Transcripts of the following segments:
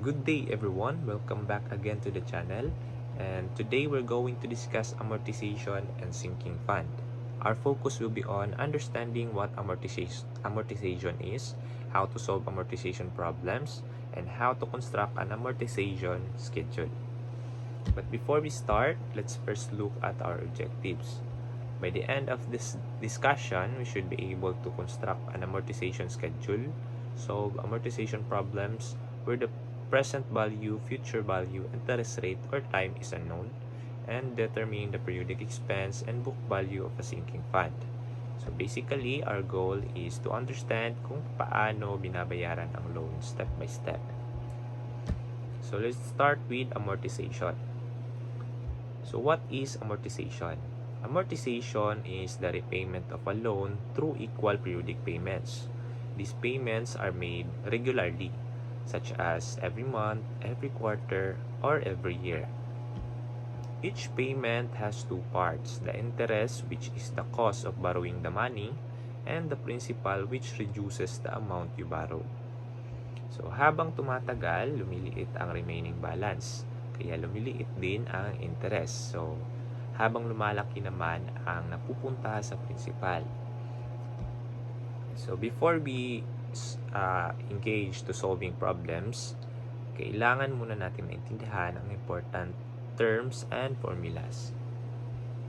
Good day everyone, welcome back again to the channel, and today we're going to discuss amortization and sinking fund. Our focus will be on understanding what amortization is, how to solve amortization problems, and how to construct an amortization schedule. But before we start, let's first look at our objectives. By the end of this discussion, we should be able to construct an amortization schedule, solve amortization problems where the present value, future value, interest rate, or time is unknown, and determine the periodic expense and book value of a sinking fund. So basically, our goal is to understand kung paano binabayaran ang loan step by step. So let's start with amortization. So what is amortization? Amortization is the repayment of a loan through equal periodic payments. These payments are made regularly, such as every month, every quarter, or every year. Each payment has two parts, the interest, which is the cost of borrowing the money, and the principal, which reduces the amount you borrowed. So habang tumatagal, lumiliit ang remaining balance, kaya lumiliit din ang interest. So habang lumalaki naman ang napupunta sa principal. So before we engage to solving problems, kailangan muna natin maintindihan ang important terms and formulas.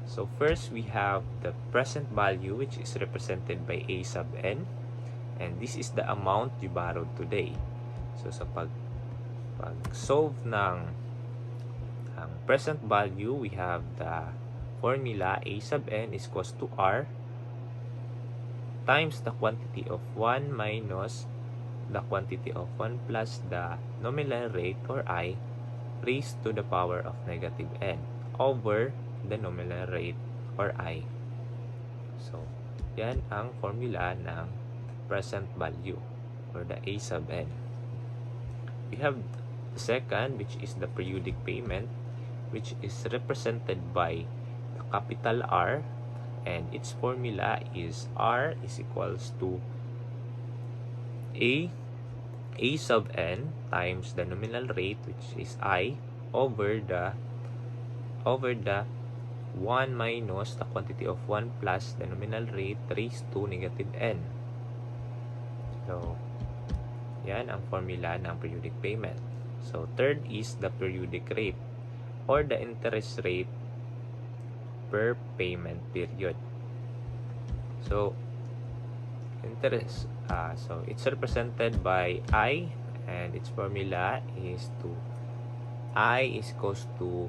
So first, we have the present value, which is represented by A sub n, and this is the amount you borrowed today. So sa pag-solve ng present value, we have the formula A sub n is equals to R times the quantity of 1 minus the quantity of 1 plus the nominal rate or I raised to the power of negative n over the nominal rate or I. So, yan ang formula ng present value or the A sub n. We have the second, which is the periodic payment, which is represented by the capital R, and its formula is R is equals to A sub n times the nominal rate, which is I, over the 1 minus the quantity of 1 plus the nominal rate raised to negative n. So, yan ang formula ng periodic payment. So, third is the periodic rate or the interest rate per payment period. So, interest, so it's represented by I, and its formula is I is equals to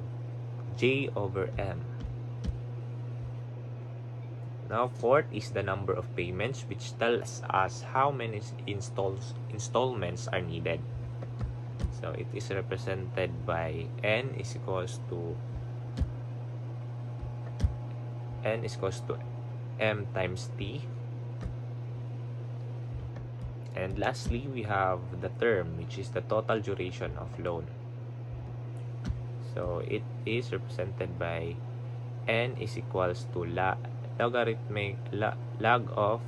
J over M. Now, fourth is the number of payments, which tells us how many installments are needed. So, it is represented by N is equals to M times T. And lastly, we have the term, which is the total duration of loan. So it is represented by N is equals to logarithmic log of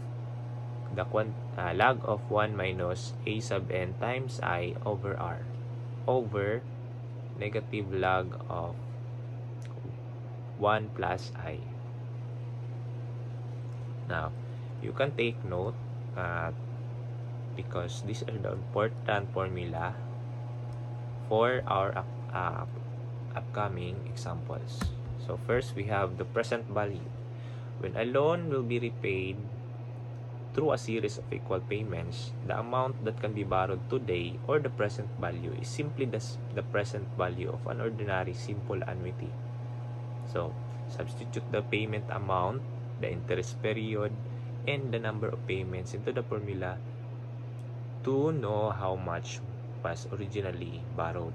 1 minus A sub n times I over R over negative log of 1 plus I. Now, you can take note because these are the important formula for our upcoming examples. So first, we have the present value. When a loan will be repaid through a series of equal payments, the amount that can be borrowed today or the present value is simply the present value of an ordinary simple annuity. So, substitute the payment amount, the interest period, and the number of payments into the formula to know how much was originally borrowed.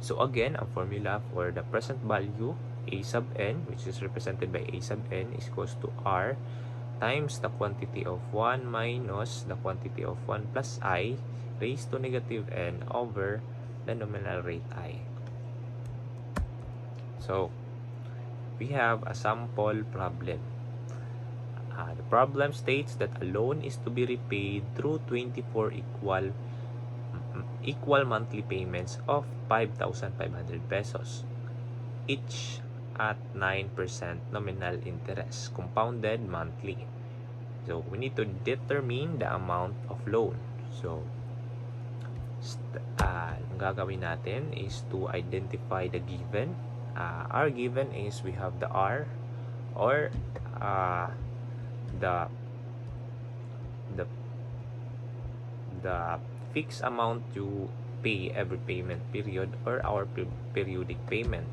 So again, ang formula for the present value, A sub n, which is represented by A sub n, is equals to R times the quantity of 1 minus the quantity of 1 plus I raised to negative n over the nominal rate I. So, we have a sample problem. The problem states that a loan is to be repaid through 24 equal monthly payments of 5,500 pesos, each at 9% nominal interest, compounded monthly. So, we need to determine the amount of loan. So, ang gagawin natin is to identify the given. Our given is we have the R, or the fixed amount you pay every payment period, or our periodic payment,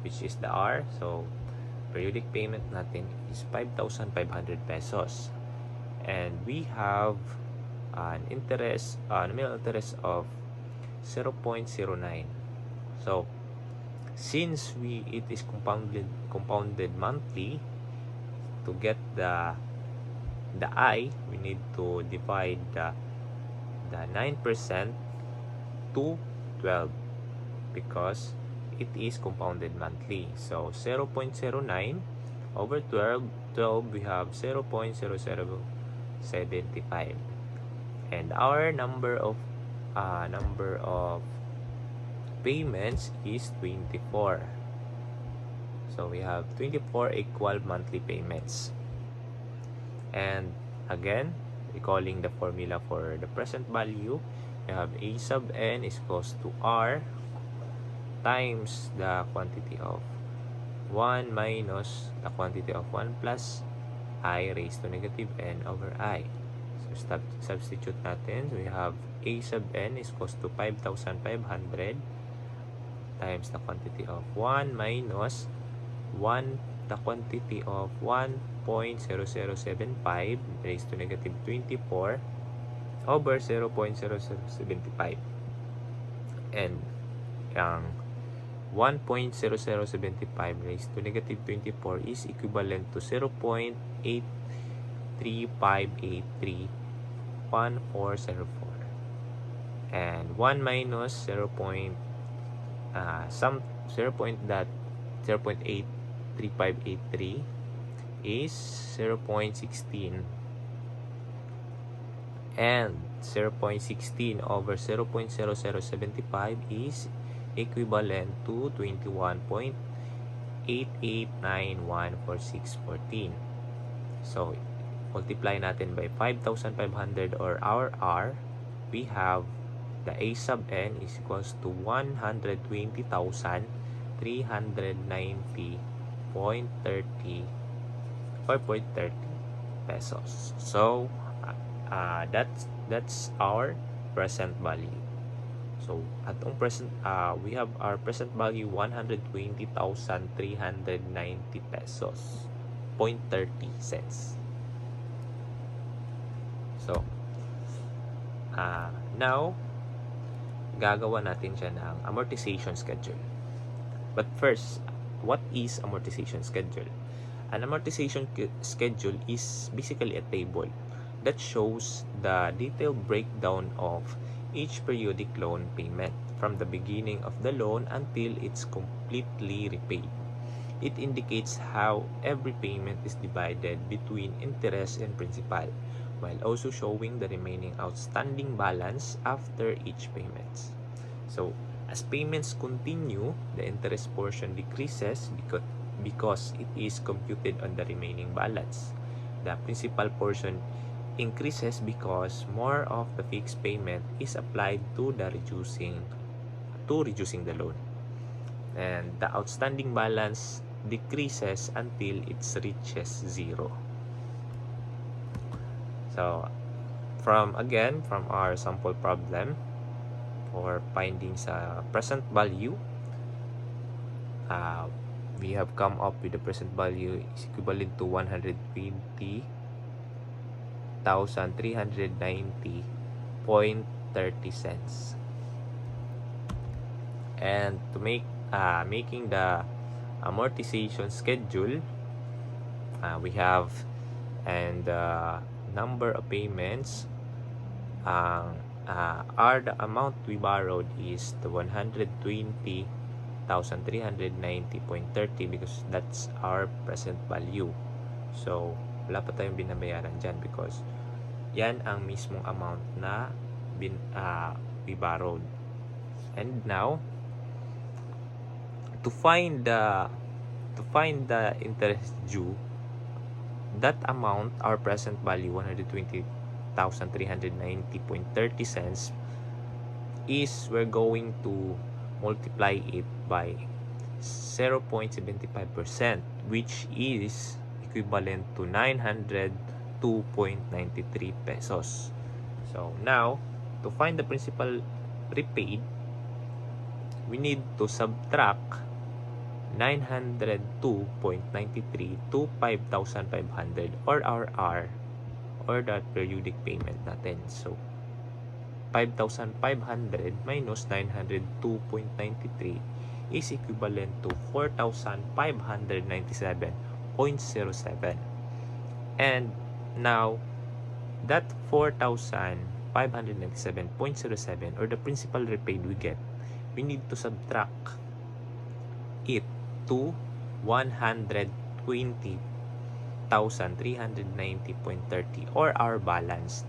which is the R. So, periodic payment natin is 5,500 pesos. And we have an interest, nominal interest of 0.09. So, since it is compounded monthly, to get the I, we need to divide the 9% to 12 because it is compounded monthly. So 0.09 over 12, we have 0.0075, and our number of payments is 24. So we have 24 equal monthly payments. And again, recalling the formula for the present value, we have A sub n is equals to R times the quantity of 1 minus the quantity of 1 plus I raised to negative n over I. So substitute natin. So we have A sub n is equals to 5,500 times the quantity of 1 minus the quantity of 1.0075 raised to negative 24 over 0.0075. And ang 1.0075 raised to negative 24 is equivalent to 0.835831404. And 1 minus 0.83583 is 0.16, and 0.16 over 0.0075 is equivalent to 21.88914614. So, multiply natin by 5,500 or our R, we have the A sub n is equals to 120,390.30 or 0.30 pesos. So, that's our present value. So, atong present, we have our present value 120,390 pesos, 0.30 cents. So, now, gagawa natin siya ng amortization schedule. But first, what is amortization schedule? An amortization schedule is basically a table that shows the detailed breakdown of each periodic loan payment from the beginning of the loan until it's completely repaid. It indicates how every payment is divided between interest and principal, while also showing the remaining outstanding balance after each payment. So, as payments continue, the interest portion decreases because it is computed on the remaining balance. The principal portion increases because more of the fixed payment is applied to reducing the loan. And the outstanding balance decreases until it reaches zero. So, from our sample problem for finding sa present value, we have come up with the present value is equivalent to 120,390.30 cents. And to making the amortization schedule, we have, and number of payments are the amount we borrowed is the 120,390.30 because that's our present value. So, wala pa tayong binabayaran dyan because yan ang mismong amount na we borrowed. And now, to find the interest due, that amount, our present value, 120,390.30 cents, is we're going to multiply it by 0.75%, which is equivalent to 902.93 pesos. So now, to find the principal repaid, we need to subtract 902.93 to 5,500 or our R, or that periodic payment natin. So 5,500 minus 902.93 is equivalent to 4,597.07. And now, that 4,597.07, or the principal repaid we get, we need to subtract it to 120,390.30, or our balance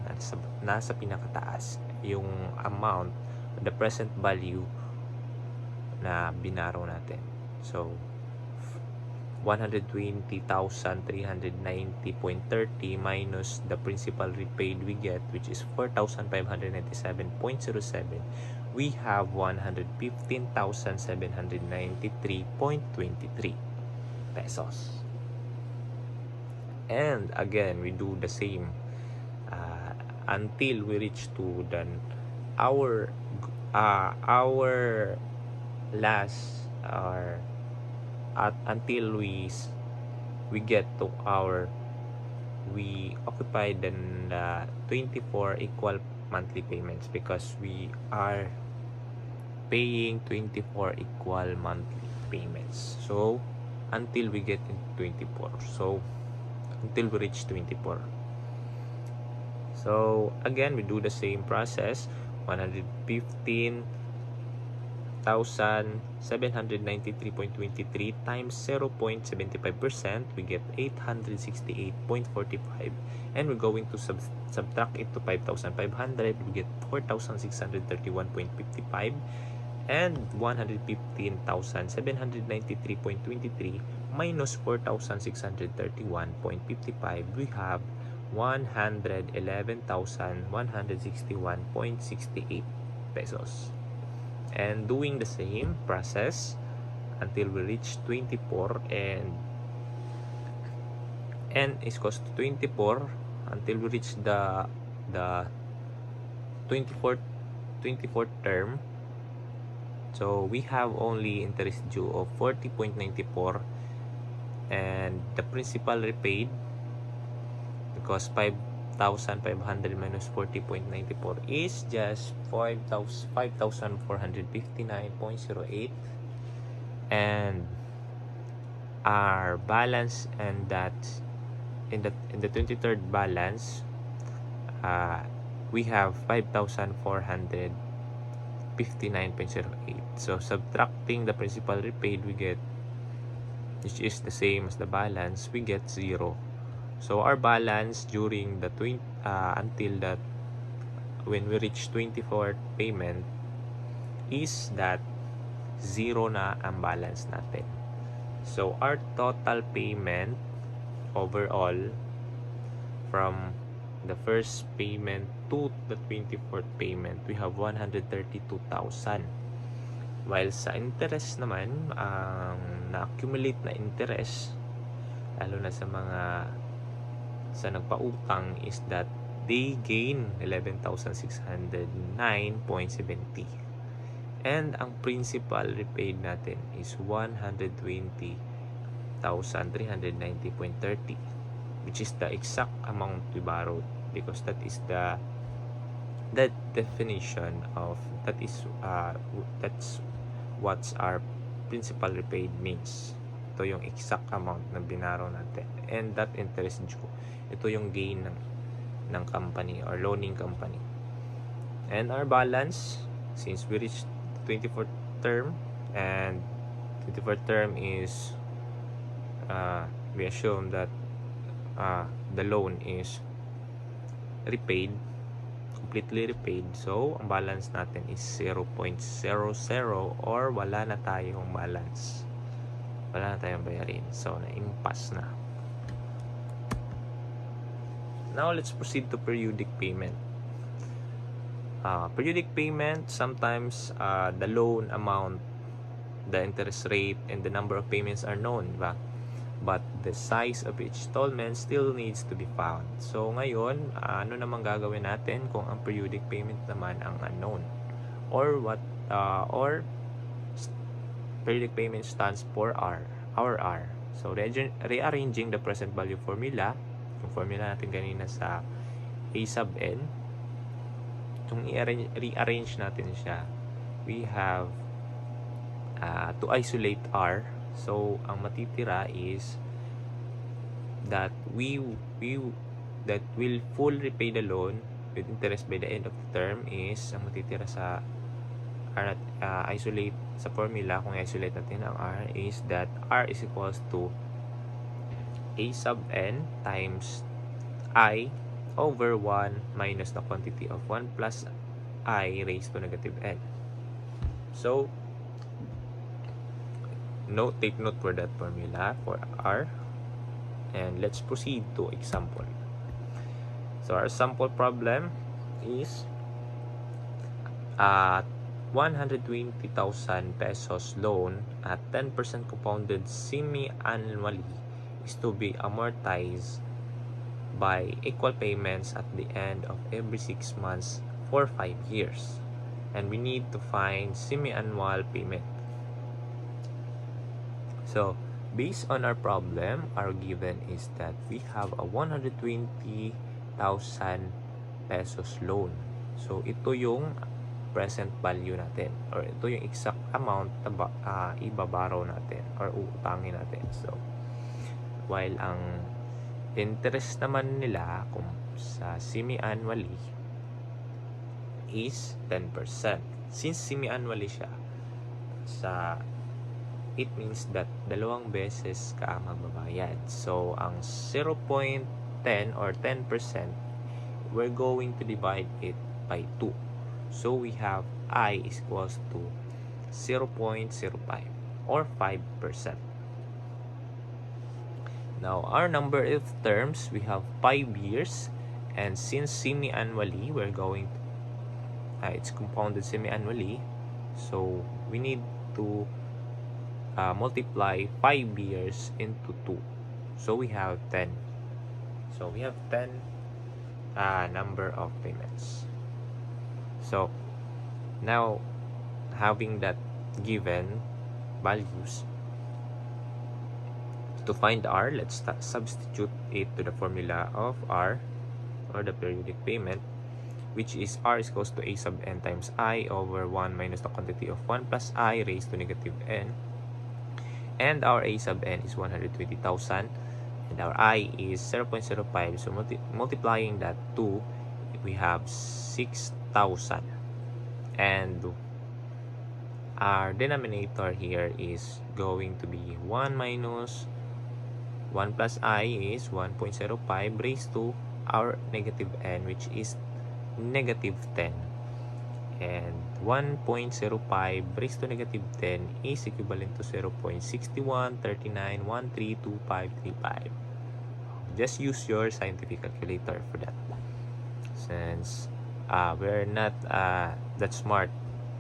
nasa pinakataas, yung amount, the present value na binaro natin. So 120,390.30 minus the principal repaid we get, which is 4,597.07, we have 115,793.23 pesos. And again, we do the same until we reach to our last, or until we get to we occupy the 24 equal monthly payments, because we are paying 24 equal monthly payments. So until we get into 24, so until we reach 24. So again, we do the same process. 115,793.23 times 0.75%, we get 868.45, and we're going to subtract it to 5,500, we get 4,631.55, and 115,793.23 minus 4,631.55, we have 111,161.68 pesos. And doing the same process until we reach 24, and n is equals to 24 until we reach the 24th term. So we have only interest due of 40.94, and the principal repaid, because 5,500 minus 40.94 is just 5,459.08, and our balance, and that in the 23rd balance, we have 5,459.08. So subtracting the principal repaid, we get, which is the same as the balance, we get 0. So our balance during the until that when we reach 24th payment is that 0 na ang balance natin. So our total payment overall from the first payment to the 24th payment, we have 132,000. While sa interest naman, ang na-accumulate na interest, lalo na sa nagpautang, is that they gain 11,609.70. And ang principal repaid natin is 120,390.30, which is the exact amount we borrowed, because that is that definition of that's what's our principal repaid means. Ito yung exact amount na binaro natin, and that interest due, ito yung gain ng company or loaning company. And our balance, since we reached 24th term, and 24th term is we assume that the loan is repaid completely repaid. So, ang balance natin is 0.00 or wala na tayong balance. Wala na tayong bayarin. So, na-impasse na. Now, let's proceed to periodic payment. Periodic payment, sometimes the loan amount, the interest rate, and the number of payments are known, diba? But the size of each installment still needs to be found. So ngayon, ano naman gagawin natin kung ang periodic payment naman ang unknown? Or periodic payment stands for R. So rearranging the present value formula, yung formula natin kanina sa A sub n, kung rearrange natin siya, we have to isolate R. So ang matitira is that will full repay the loan with interest by the end of the term is ang matitira sa R isolate sa formula. Kung isolate natin ang R is that R is equals to A sub n times I over 1 minus the quantity of 1 plus I raised to negative n. So take note for that formula for R, and let's proceed to example. So our sample problem is 120,000 pesos loan at 10% compounded semi-annually is to be amortized by equal payments at the end of every 6 months for 5 years. And we need to find semi-annual payment. So, based on our problem, our given is that we have a 120,000 pesos loan. So, ito yung present value natin, or ito yung exact amount na ibaborrow natin or uutangin natin. So, while ang interest naman nila kung sa semi-annually is 10%. Since semi-annually siya, it means that dalawang beses ka magbabayad. So, ang 0.10 or 10%, we're going to divide it by 2. So, we have I is equals to 0.05 or 5%. Now, our number of terms, we have 5 years. And since semi-annually, we're going to, it's compounded semi-annually. So, we need to multiply 5 years into 2. So, we have 10. So, we have 10 number of payments. So, now, having that given values, to find R, let's substitute it to the formula of R, or the periodic payment, which is R is equals to A sub n times I over 1 minus the quantity of 1 plus I raised to negative n. And our A sub n is 120,000 and our I is 0.05. So multiplying that 2, we have 6,000. And our denominator here is going to be 1 minus 1 plus I is 1.05 raised to our negative n, which is negative 10. And 1.05 raised to negative 10 is equivalent to 0.6139132535. Just use your scientific calculator for that, since we're not that smart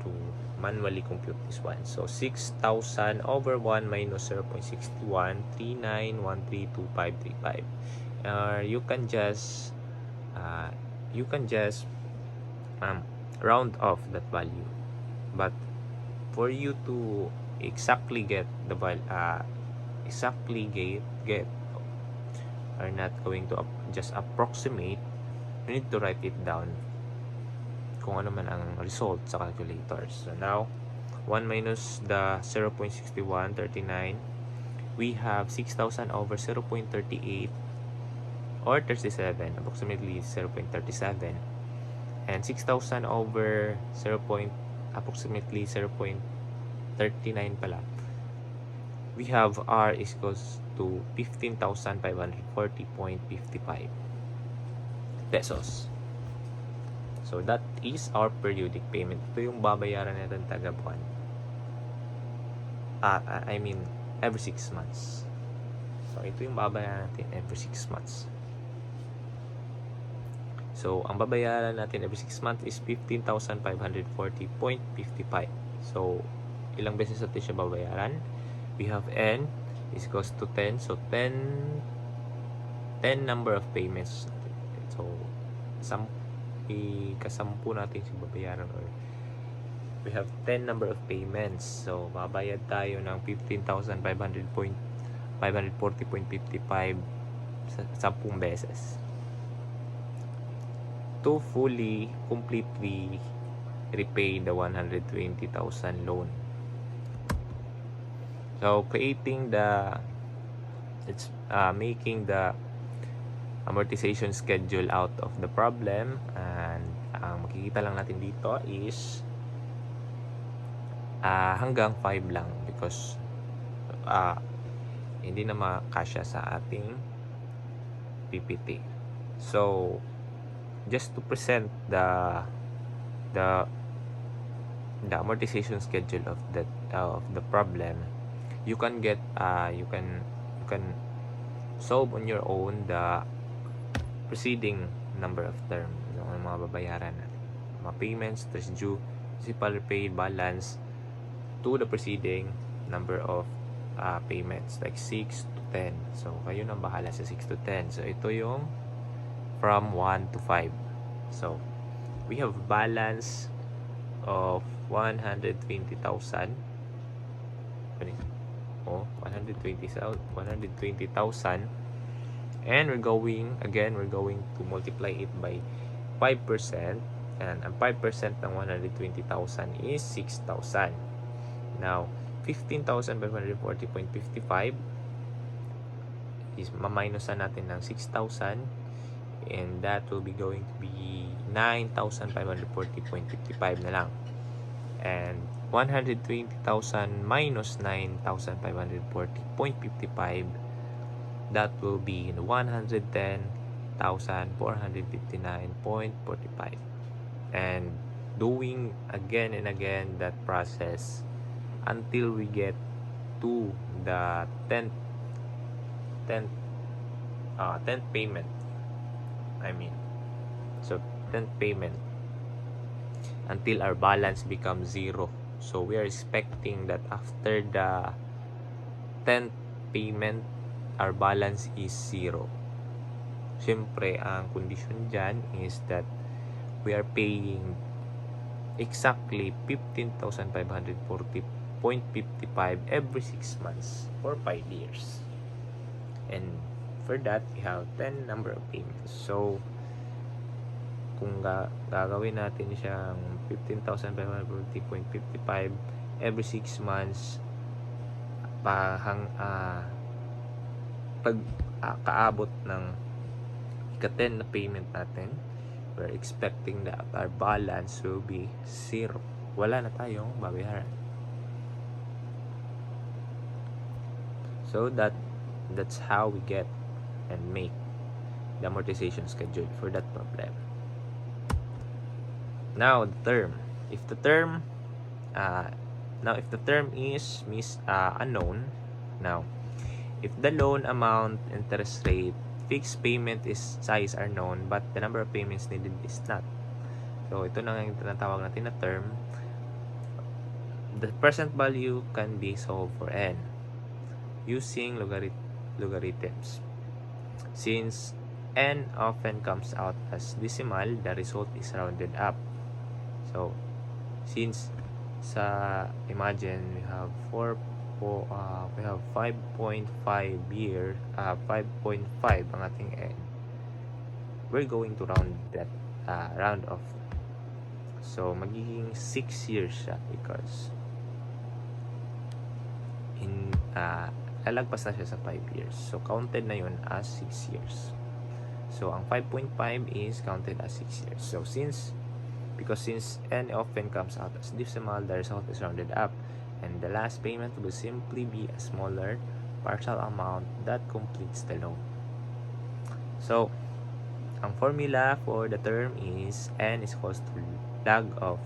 to manually compute this one. So 6,000 over 1 minus 0.6139132535. You can just round off that value, but for you to exactly get the value, get are not going to just approximate, you need to write it down kung ano man ang result sa calculators. So now 1 minus the 0.6139, we have 6,000 over 0.38 or 37, approximately 0.37, and 6,000 over approximately 0.39 pala. We have R is equals to 15,540.55 pesos. So that is our periodic payment. Ito yung babayaran natin taga-buwan. I mean, every 6 months. So ito yung babayaran natin every 6 months. So ang babayaran natin every 6 months is 15,540.55. So ilang beses natin siya babayaran? We have n is equals to 10. So 10 number of payments. So kasampu natin siya babayaran, or we have 10 number of payments. So babayad tayo ng 15,540.55 sa 10 beses to completely repay the 120,000 loan. So making the amortization schedule out of the problem, and makikita lang natin dito is hanggang 5 lang because hindi na makasya sa ating PPT. So just to present the amortization schedule of the problem, you can solve on your own the preceding number of term, yung mga babayaran natin, mga payments, there's due, principal, repaid, balance to the preceding number of payments like 6 to 10. So kayo nang bahala sa 6 to 10. So ito yung from 1 to 5. So we have balance of 120,000. 120,000, and we're going to multiply it by 5%, and 5% ng 120,000 is 6,000. Now 15,540.55 is maminusan natin ng 6,000, and that will be going to be 9,540.55 na lang. And 120,000 minus 9,540.55, that will be 110,459.45. And doing again and again that process until we get to the 10th payment. So 10th payment until our balance becomes 0. So we are expecting that after the 10th payment, our balance is 0. Siyempre, ang condition dyan is that we are paying exactly 15,540.55 every 6 months for 5 years. And for that, we have 10 number of payments. So kung gagawin natin siyang 15,540.55 every 6 months, pag kaabot ng ika-10 na payment natin, we're expecting that our balance will be 0. Wala na tayong babayaran. So that's how we get and make the amortization schedule for that problem. Now the term. If the term is unknown, now if the loan amount, interest rate, fixed payment is size are known, but the number of payments needed is not. So ito na yung tinatawag natin na term. The present value can be solved for n using logarithms. Since n often comes out as decimal, the result is rounded up. So since imagine we have 5.5 year 5.5 ang ating n, we're going to round that round off. So magiging 6 years siya because lalagpas na siya sa 5 years. So counted na yun as 6 years. So ang 5.5 is counted as 6 years. So since n often comes out as decimal, the result is rounded up, and the last payment will simply be a smaller partial amount that completes the loan. So ang formula for the term is n is equals to log of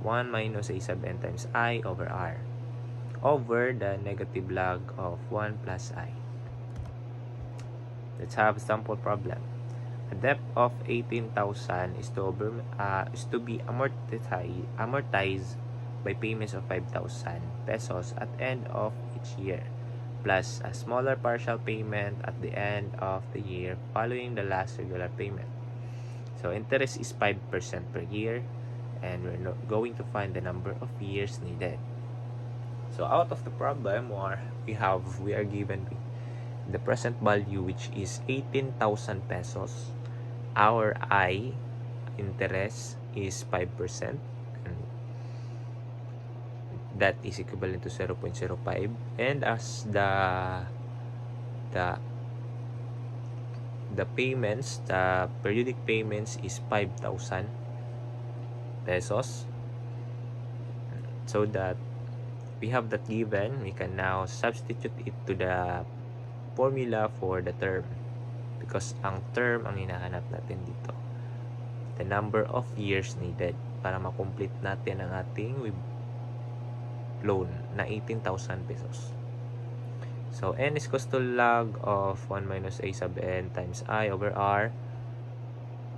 1 minus a sub n times I over r over the negative log of 1 plus I. Let's have a sample problem. A debt of 18,000 is to be amortized by payments of 5,000 pesos at end of each year, plus a smaller partial payment at the end of the year following the last regular payment. So interest is 5% per year, and we're going to find the number of years needed. So out of the problem, we are given the present value, which is 18,000 pesos. Our I interest is 5%, and that is equivalent to 0.05, and as the payments, the periodic payments is 5,000 pesos. So that we have that given, we can now substitute it to the formula for the term, because ang term ang hinahanap natin dito, the number of years needed para makomplete natin ang ating loan na 18,000 pesos. So n is equals to log of 1 minus a sub n times I over r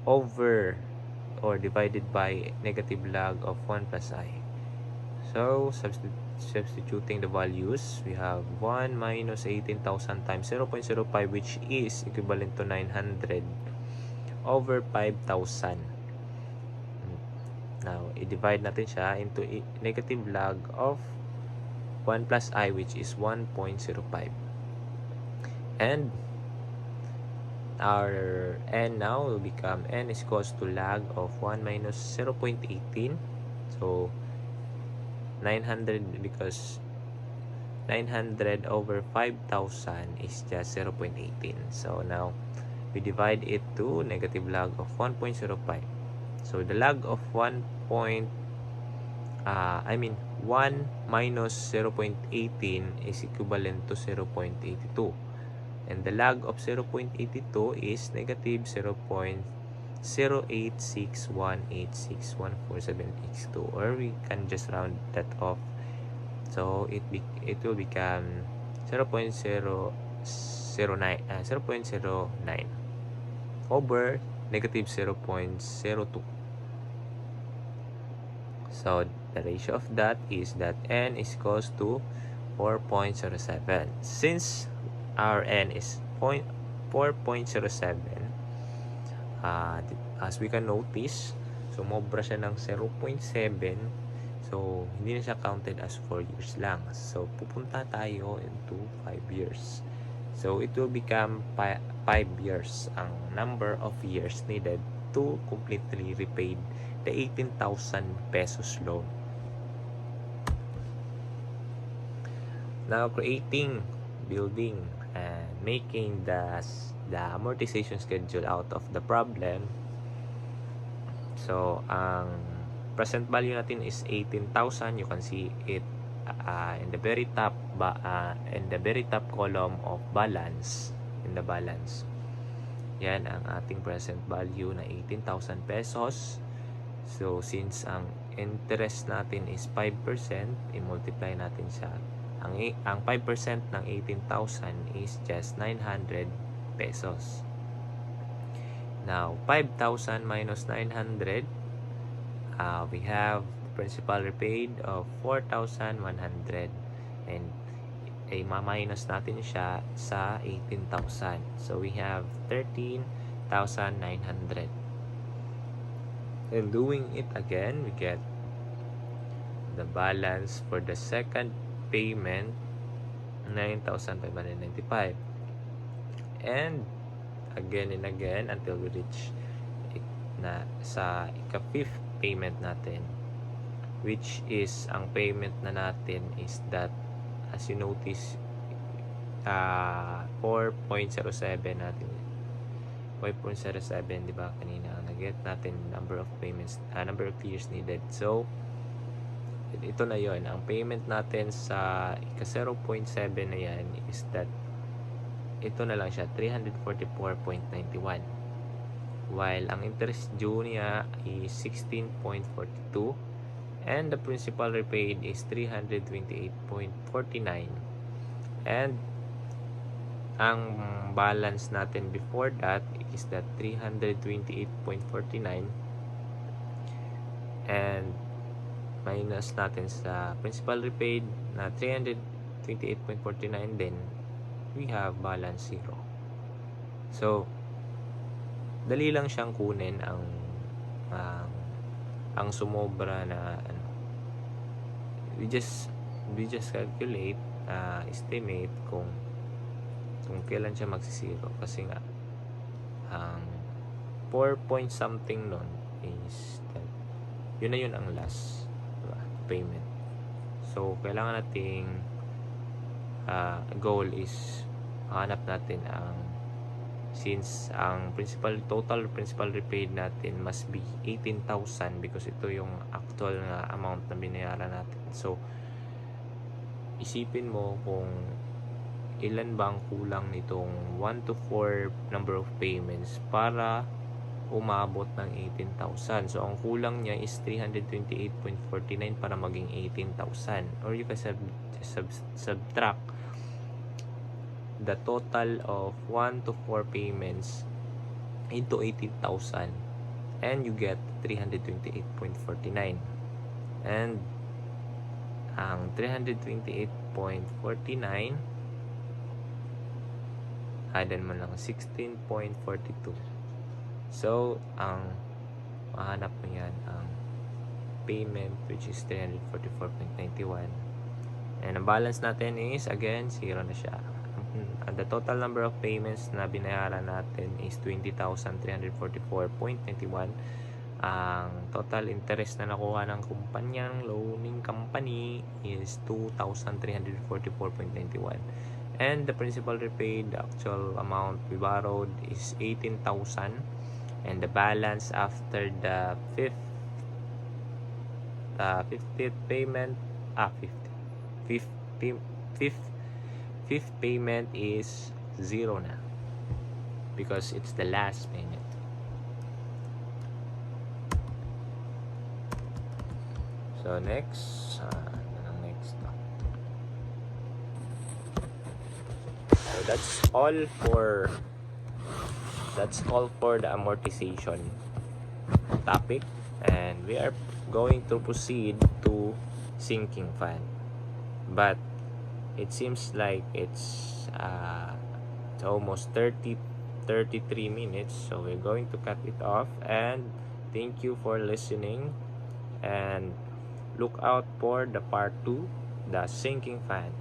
over or divided by negative log of 1 plus I. So substituting the values, we have 1 minus 18,000 times 0.05, which is equivalent to 900 over 5,000. Now, i-divide natin siya into negative log of 1 plus I, which is 1.05. And our n now will become n is equals to log of 1 minus 0.18. So 900, because 900 over 5,000 is just 0.18. So now we divide it to negative log of 1.05. So the log of 1 minus 0.18 is equivalent to 0.82. And the log of 0.82 is negative 0.086186147x2, or we can just round that off. So it will become 0.009 over negative 0.02. So the ratio of that is that n is equals to 4.07. Since our n is 4.07, as we can notice, sumobra siya ng 0.7. So hindi na siya counted as 4 years lang. So pupunta tayo into 5 years. So it will become 5 years ang number of years needed to completely repay the 18,000 pesos loan. Now creating, building, and making the amortization schedule out of the problem. So ang present value natin is 18,000. You can see it in the very top column of balance. In the balance, yan ang ating present value na 18,000 pesos. So since ang interest natin is 5%, i-multiply natin siya. Ang 5% ng 18,000 is just 900 pesos. Now 5,000 minus 900, we have principal repaid of 4,100, and ma-minus natin siya sa 18,000. So we have 13,900. And doing it again, we get the balance for the second payment, 9,595. And again and again until we reach na sa ika-fifth payment natin, which is ang payment na natin is that, as you notice, 4.07 natin. 5.07, di ba, kanina na-get natin number of payments, number of years needed. So ito na yon, ang payment natin sa ika 0.7 na yan is that ito na lang siya, 344.91. while ang interest due niya is 16.42 and the principal repaid is 328.49, and ang balance natin before that is that 328.49 and minus natin sa principal repaid na 328.49, then we have balance 0. So dali lang siyang kunin ang sumobra na ano. We just calculate, estimate kung kailan siya magsisiro, kasi nga ang 4 point something nun is that yun na yun ang last, diba, payment. So kailangan nating goal is hanap natin since ang total principal repaid natin must be 18,000 because ito yung actual na amount na binayaran natin. So isipin mo kung ilan ba ang kulang nitong 1 to 4 number of payments para umabot ng 18,000. So ang kulang niya is 328.49 para maging 18,000, or you can subtract the total of 1 to 4 payments into 18,000 and you get 328.49. And ang 328.49 adan mo lang 16.42. So ang mahanap mo yan ang payment, which is 344.91, and ang balance natin is again 0 na siya. The total number of payments na binayaran natin is 20,344.91. Ang total interest na nakuha ng kumpanyang loaning company is 2,344.91. And the principal repaid, the actual amount we borrowed is 18,000. And the balance after the fifth payment, fifth payment is 0 na because it's the last payment. So next, so that's all for the amortization topic, and we are going to proceed to sinking fund. But it seems like it's almost 33 minutes, so we're going to cut it off. And thank you for listening, and look out for the part 2, the sinking fund.